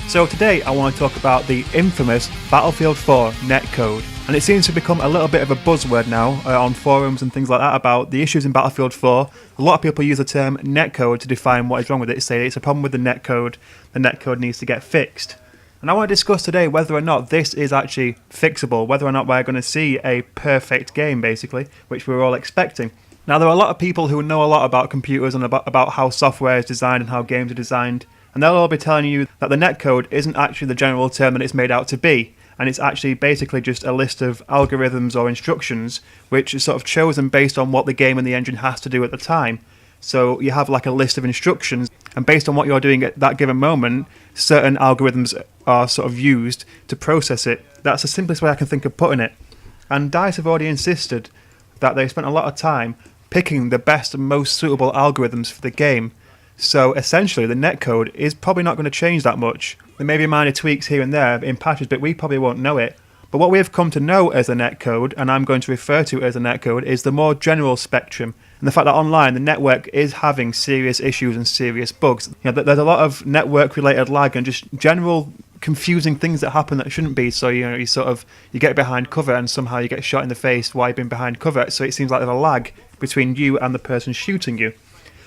So today I want to talk about the infamous Battlefield 4 netcode. And it seems to become a little bit of a buzzword now on forums and things like that about the issues in Battlefield 4. A lot of people use the term netcode to define what is wrong with it, say it's a problem with the netcode needs to get fixed. And I want to discuss today whether or not this is actually fixable, whether or not we're going to see a perfect game basically, which we're all expecting. Now there are a lot of people who know a lot about computers and about how software is designed and how games are designed, and they'll all be telling you that the netcode isn't actually the general term that it's made out to be, and it's actually basically just a list of algorithms or instructions which is sort of chosen based on what the game and the engine has to do at the time. So you have like a list of instructions, and based on what you're doing at that given moment, certain algorithms are sort of used to process it. That's the simplest way I can think of putting it. And DICE have already insisted that they spent a lot of time picking the best and most suitable algorithms for the game. So essentially the netcode is probably not going to change that much. There may be minor tweaks here and there in patches, but we probably won't know it. But what we have come to know as a netcode, and I'm going to refer to as a netcode, is the more general spectrum. And the fact that online the network is having serious issues and serious bugs. There's a lot of network related lag and just general confusing things that happen that shouldn't be. So you get behind cover and somehow you get shot in the face while you've been behind cover. So it seems like there's a lag between you and the person shooting you.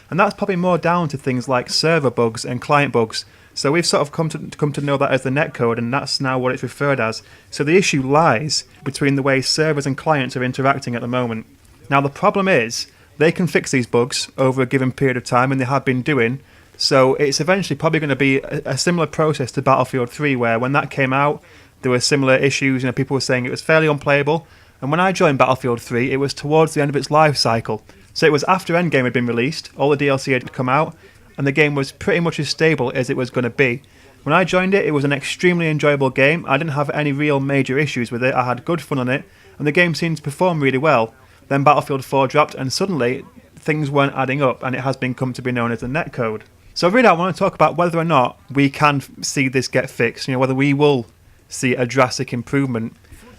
And that's probably more down to things like server bugs and client bugs. So we've sort of come to know that as the netcode, and that's now what it's referred as. So the issue lies between the way servers and clients are interacting at the moment. Now the problem is, they can fix these bugs over a given period of time, and they have been doing. So it's eventually probably going to be a similar process to Battlefield 3, where when that came out, there were similar issues. People were saying it was fairly unplayable. And when I joined Battlefield 3, it was towards the end of its life cycle. So it was after Endgame had been released, all the DLC had come out, and the game was pretty much as stable as it was going to be. When I joined it, it was an extremely enjoyable game. I didn't have any real major issues with it. I had good fun on it, and the game seemed to perform really well. Then Battlefield 4 dropped, and suddenly things weren't adding up, and it has come to be known as the netcode. So really I want to talk about whether or not we can see this get fixed, whether we will see a drastic improvement.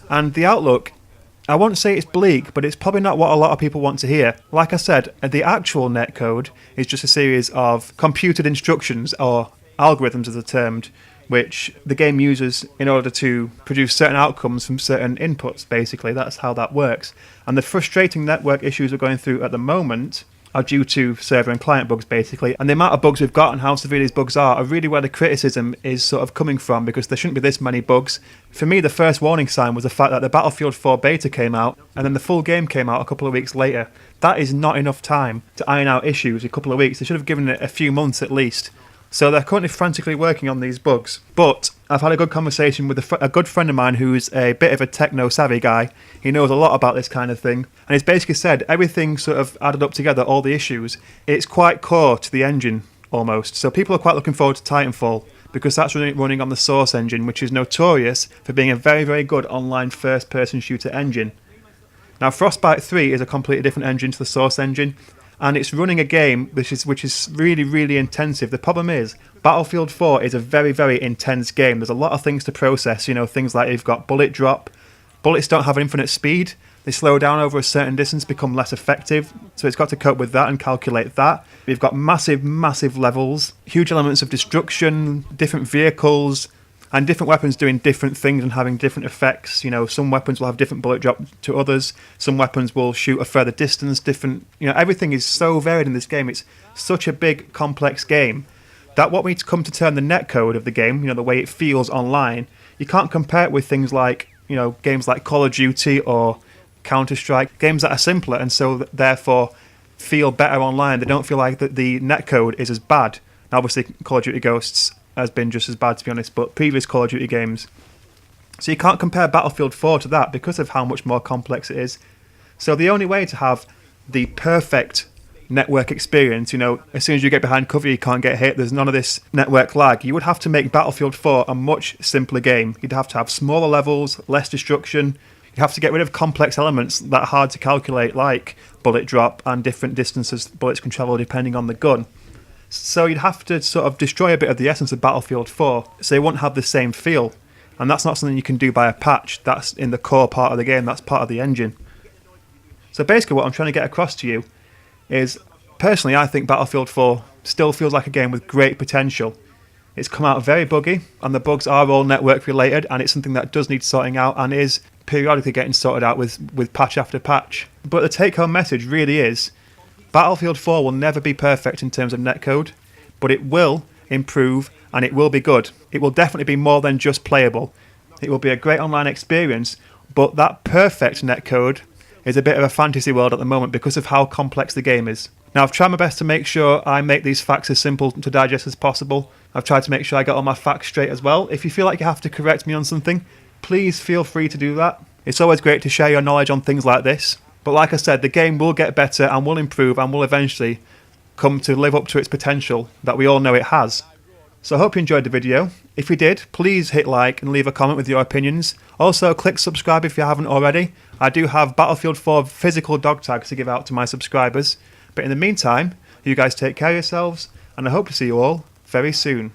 And the outlook, I won't say it's bleak, but it's probably not what a lot of people want to hear. Like I said, the actual netcode is just a series of computed instructions, or algorithms as they're termed, which the game uses in order to produce certain outcomes from certain inputs, basically. That's how that works. And the frustrating network issues we're going through at the moment are due to server and client bugs, basically. And the amount of bugs we've got and how severe these bugs are really where the criticism is sort of coming from, because there shouldn't be this many bugs. For me, the first warning sign was the fact that the Battlefield 4 beta came out, and then the full game came out a couple of weeks later. That is not enough time to iron out issues. A couple of weeks. They should have given it a few months at least. So they're currently frantically working on these bugs. But I've had a good conversation with a good friend of mine who's a bit of a techno-savvy guy. He knows a lot about this kind of thing. And he's basically said everything sort of added up together, all the issues, it's quite core to the engine, almost. So people are quite looking forward to Titanfall, because that's running on the Source engine, which is notorious for being a very, very good online first-person shooter engine. Now Frostbite 3 is a completely different engine to the Source engine, and it's running a game which is really, really intensive. The problem is, Battlefield 4 is a very, very intense game. There's a lot of things to process, things like you've got bullet drop. Bullets don't have infinite speed. They slow down over a certain distance, become less effective. So it's got to cope with that and calculate that. We've got massive, massive levels, huge elements of destruction, different vehicles, and different weapons doing different things and having different effects. Some weapons will have different bullet drop to others. Some weapons will shoot a further distance. Everything is so varied in this game. It's such a big, complex game that what we come to term the netcode of the game, the way it feels online, you can't compare it with things like, games like Call of Duty or Counter-Strike, games that are simpler and so therefore feel better online. They don't feel like the netcode is as bad. Now, obviously, Call of Duty Ghosts has been just as bad, to be honest, but previous Call of Duty games. So you can't compare Battlefield 4 to that because of how much more complex it is. So the only way to have the perfect network experience, as soon as you get behind cover you can't get hit, there's none of this network lag, you would have to make Battlefield 4 a much simpler game. You'd have to have smaller levels, less destruction. You have to get rid of complex elements that are hard to calculate, like bullet drop and different distances bullets can travel depending on the gun. So you'd have to sort of destroy a bit of the essence of Battlefield 4, so you won't have the same feel. And that's not something you can do by a patch. That's in the core part of the game. That's part of the engine. So basically what I'm trying to get across to you is, personally, I think Battlefield 4 still feels like a game with great potential. It's come out very buggy, and the bugs are all network related, and it's something that does need sorting out and is periodically getting sorted out with patch after patch. But the take-home message really is, Battlefield 4 will never be perfect in terms of netcode, but it will improve and it will be good. It will definitely be more than just playable. It will be a great online experience, but that perfect netcode is a bit of a fantasy world at the moment because of how complex the game is. Now, I've tried my best to make sure I make these facts as simple to digest as possible. I've tried to make sure I get all my facts straight as well. If you feel like you have to correct me on something, please feel free to do that. It's always great to share your knowledge on things like this. But like I said, the game will get better and will improve and will eventually come to live up to its potential that we all know it has. So I hope you enjoyed the video. If you did, please hit like and leave a comment with your opinions. Also, click subscribe if you haven't already. I do have Battlefield 4 physical dog tags to give out to my subscribers. But in the meantime, you guys take care of yourselves, and I hope to see you all very soon.